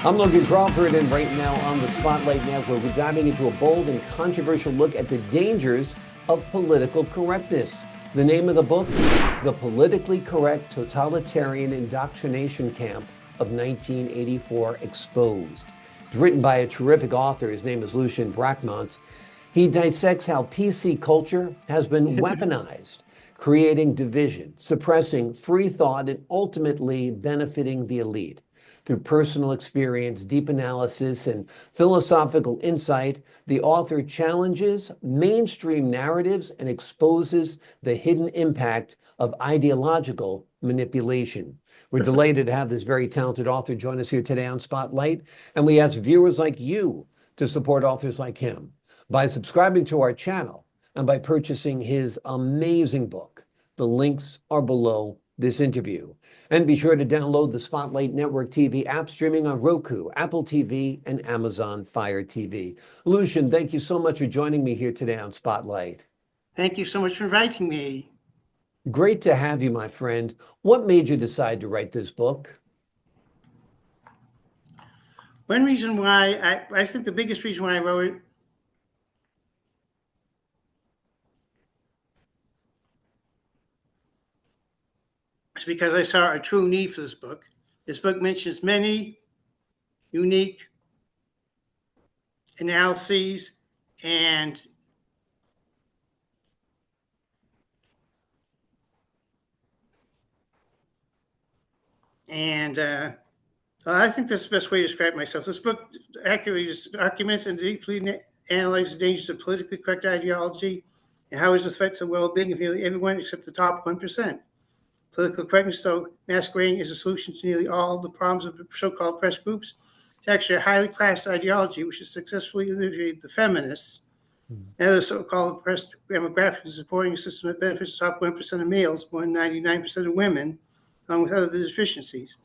I'm Logan Crawford, and right now on the Spotlight Network, we're diving into a bold and controversial look at the dangers of political correctness. The name of the book, The Politically Correct Totalitarian Indoctrination Camp of 1984 Exposed. It's written by a terrific author. His name is Lucien Bracquemont. He dissects how PC culture has been weaponized, creating division, suppressing free thought, and ultimately benefiting the elite. Through personal experience, deep analysis, and philosophical insight, the author challenges mainstream narratives and exposes the hidden impact of ideological manipulation. We're delighted to have this very talented author join us here today on Spotlight, and we ask viewers like you to support authors like him by subscribing to our channel and by purchasing his amazing book. The links are below this interview. And be sure to download the Spotlight Network TV app streaming on Roku, Apple TV, and Amazon Fire TV. Lucien, thank you so much for joining me here today on Spotlight. Thank you so much for inviting me. Great to have you, my friend. What made you decide to write this book? One reason why, I think the biggest reason why I wrote it is because I saw a true need for this book. This book mentions many unique analyses and I think that's the best way to describe myself. This book accurately documents and deeply analyzes the dangers of politically correct ideology and how it affects the well-being of nearly everyone except the top 1%. Political correctness, though masquerading as a solution to nearly all the problems of the so-called press groups, is actually a highly class ideology which has successfully integrated the feminists and other so-called oppressed demographics supporting a system that benefits the top 1% of males, more than 99% of women, along with other deficiencies.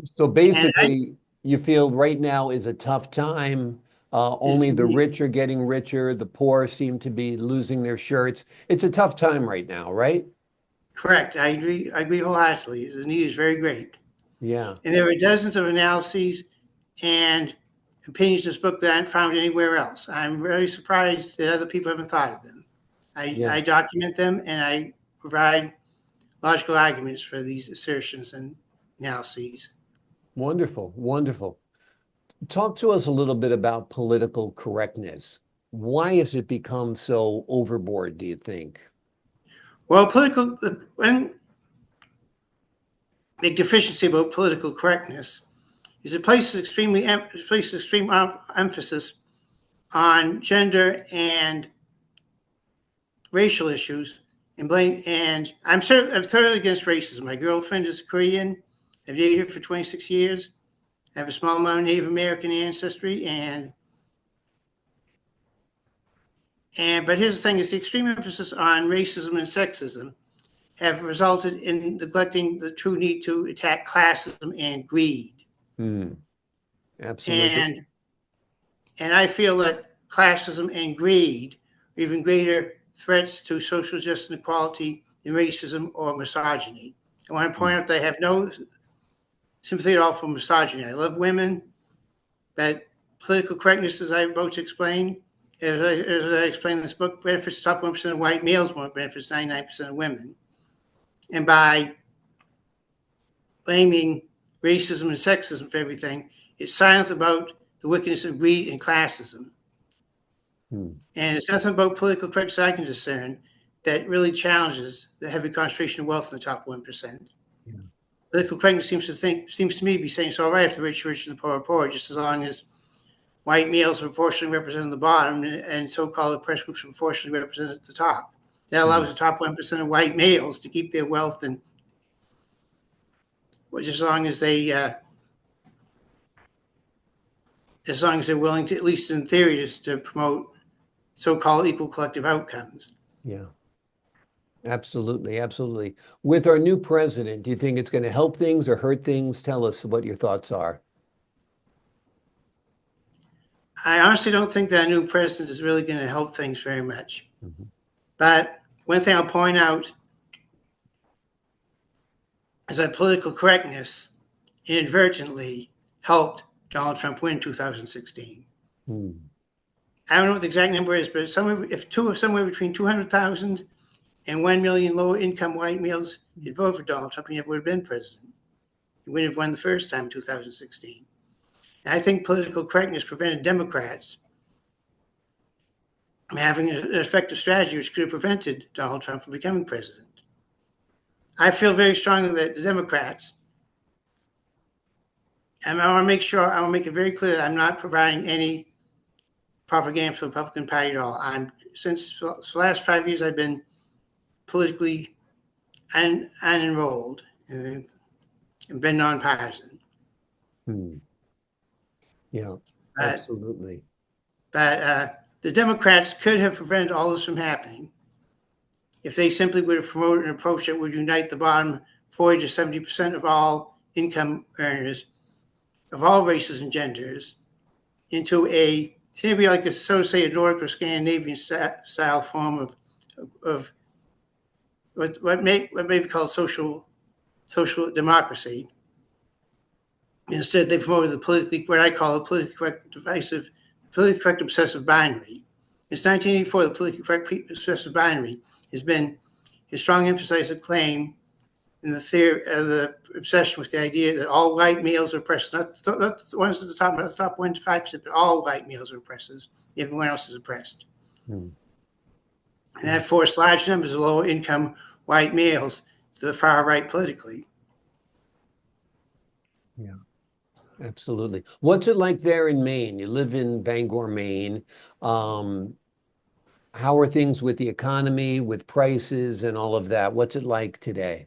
So basically, you feel right now is a tough time. Only the rich are getting richer. The poor seem to be losing their shirts. It's a tough time right now, right? Correct. I agree wholeheartedly. The need is very great. Yeah. And there are dozens of analyses and opinions in this book that aren't found anywhere else. I'm very surprised that other people haven't thought of them. I document them and I provide logical arguments for these assertions and analyses. Wonderful, wonderful. Talk to us a little bit about political correctness. Why has it become so overboard, do you think? Well, one big deficiency about political correctness is it places extreme emphasis on gender and racial issues and I'm thoroughly against racism. My girlfriend is Korean. I've dated her for 26 years. I have a small amount of Native American ancestry, but here's the thing: is the extreme emphasis on racism and sexism have resulted in neglecting the true need to attack classism and greed. Absolutely. And I feel that classism and greed are even greater threats to social justice and equality than racism or misogyny. I want to point out that I have no sympathy at all for misogyny. I love women, but political correctness, as I'm about to explain, as I explain in this book, benefits the top 1% of white males more, benefits 99% of women. And by blaming racism and sexism for everything, it's silence about the wickedness of greed and classism. And it's nothing about political correctness I can discern that really challenges the heavy concentration of wealth in the top 1%. Yeah. Political correctness seems to me to be saying it's all right if the rich are rich and the poor are poor, just as long as white males are proportionally represented at the bottom and so-called oppressed groups are proportionally represented at the top. That allows the top 1% of white males to keep their wealth, and as long as they're willing to, at least in theory, just to promote so-called equal collective outcomes. Yeah, absolutely, absolutely. With our new president, do you think it's going to help things or hurt things? Tell us what your thoughts are. I honestly don't think that new president is really going to help things very much. But one thing I'll point out is that political correctness inadvertently helped Donald Trump win 2016. Hmm. I don't know what the exact number is, but somewhere between 200,000 and 1 million low-income white males had voted for Donald Trump, he never would have been president. He wouldn't have won the first time in 2016. And I think political correctness prevented Democrats from having an effective strategy which could have prevented Donald Trump from becoming president. I feel very strongly that the Democrats, and I want to make it very clear that I'm not providing any propaganda for the Republican Party at all. Since the last 5 years, I've been politically unenrolled and been nonpartisan. Hmm. Yeah, absolutely. But the Democrats could have prevented all this from happening if they simply would have promoted an approach that would unite the bottom 40 to 70% of all income earners of all races and genders into a, seemed to be like a, so to say, a Nordic or Scandinavian style form of what may be called social democracy. Instead, they promoted what I call the politically correct obsessive binary. Since 1984, the politically correct obsessive binary has been a strong emphasis of claim in the theory of the obsession with the idea that all white males are oppressors, not the ones at the top, not the top 1 to 5%, but all white males are oppressors. Everyone else is oppressed. Hmm. And that forced large numbers of low income white males to the far right politically. Yeah, absolutely. What's it like there in Maine? You live in Bangor, Maine. How are things with the economy, with prices and all of that? What's it like today?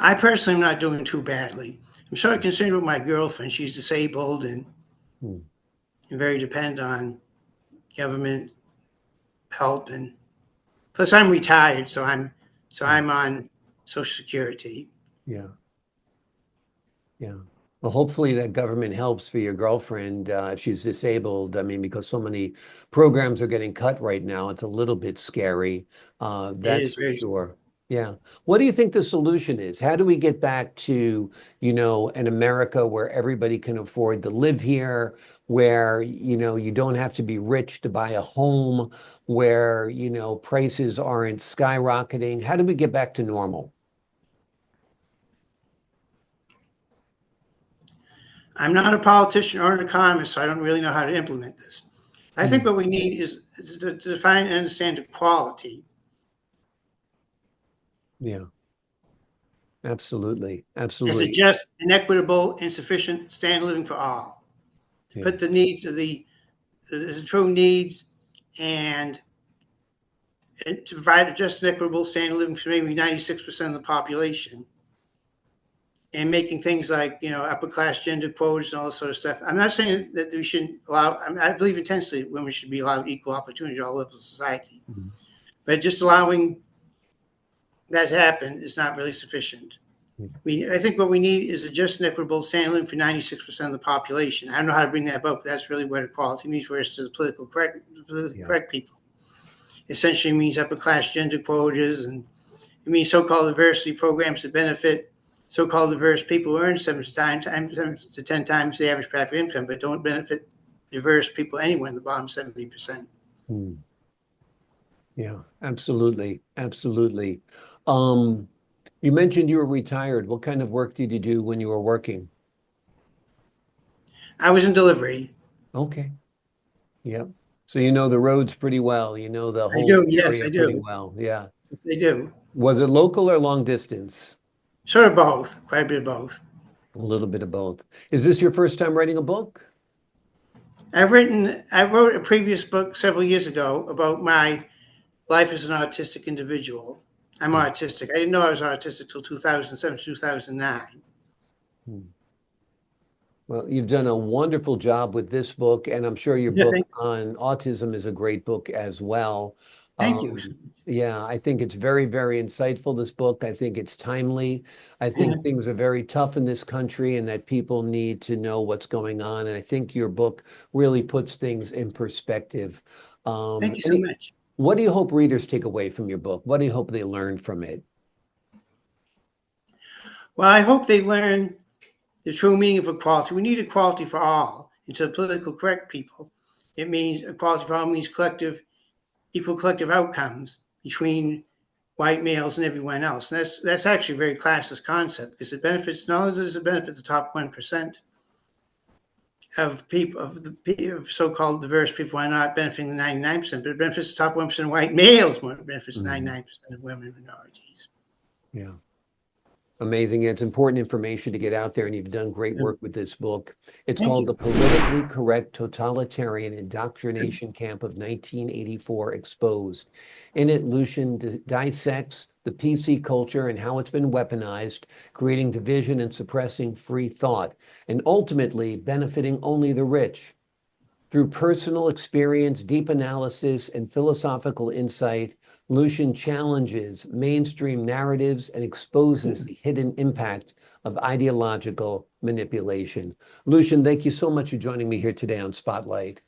I personally am not doing too badly. I'm sort of concerned with my girlfriend. She's disabled and very dependent on government help, and plus I'm retired, so I'm on Social Security. Yeah. Yeah. Well, hopefully that government helps for your girlfriend if she's disabled. I mean, because so many programs are getting cut right now, it's a little bit scary. That's for sure. Yeah. What do you think the solution is? How do we get back to, an America where everybody can afford to live here, where, you don't have to be rich to buy a home, where, prices aren't skyrocketing? How do we get back to normal? I'm not a politician or an economist, so I don't really know how to implement this. I think what we need is to define and understand equality. Yeah, absolutely. As Absolutely. a just, inequitable, and sufficient standard of living for all. To put the needs of the true needs and to provide a just and equitable standard of living for maybe 96% of the population. And making things like, upper class gender quotas and all this sort of stuff. I'm not saying that we shouldn't allow, I believe intensely women should be allowed equal opportunity at all levels of society. But just allowing that to happen is not really sufficient. I think what we need is a just and equitable standard living for 96% of the population. I don't know how to bring that about, but that's really what equality means, whereas to the politically correct people. Essentially means upper class gender quotas, and it means so-called diversity programs that benefit so-called diverse people who earn 7 to 10 times the average per capita income, but don't benefit diverse people anywhere in the bottom 70%. Yeah, absolutely. Absolutely. You mentioned you were retired. What kind of work did you do when you were working? I was in delivery. Okay. Yep. So you know the roads pretty well. You know the whole area yes, I do. Pretty well. Yeah. I do. Was it local or long distance? Sort of both. Quite a bit of both. A little bit of both. Is this your first time writing a book? I wrote a previous book several years ago about my life as an autistic individual. I'm autistic. I didn't know I was autistic till 2007, 2009. Well, you've done a wonderful job with this book, and I'm sure your book on autism is a great book as well. Thank you. Yeah, I think it's very, very insightful, this book. I think it's timely. I think things are very tough in this country and that people need to know what's going on. And I think your book really puts things in perspective. Thank you so much. What do you hope readers take away from your book? What do you hope they learn from it? Well, I hope they learn the true meaning of equality. We need equality for all. And to the political correct people, it means equality for all means equal collective outcomes between white males and everyone else. And that's actually a very classist concept, because it benefits, not only does it benefit the top 1% of people, of so-called diverse people, who are not benefiting the 99%, but it benefits the top 1% of white males more than it benefits 99% of women and minorities. Yeah. Amazing. It's important information to get out there, and you've done great work with this book. It's Thank called you. The Politically Correct Totalitarian Indoctrination Camp of 1984 Exposed. In it, Lucien dissects the PC culture and how it's been weaponized, creating division and suppressing free thought, and ultimately benefiting only the rich. Through personal experience, deep analysis, and philosophical insight, Lucien challenges mainstream narratives and exposes the hidden impact of ideological manipulation. Lucien, thank you so much for joining me here today on Spotlight.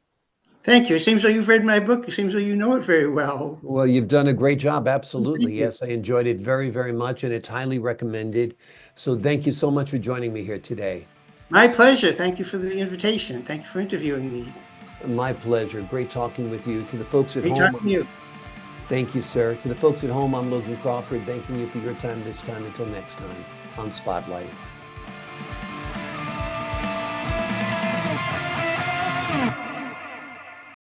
Thank you. It seems like you've read my book. It seems like you know it very well. Well, you've done a great job. Absolutely. Thank you. Yes, I enjoyed it very, very much, and it's highly recommended. So thank you so much for joining me here today. My pleasure. Thank you for the invitation. Thank you for interviewing me. My pleasure. Great talking with you. To the folks at Great home, talking to you. thank you, sir. To the folks at home, I'm Logan Crawford, thanking you for your time this time. Until next time on Spotlight.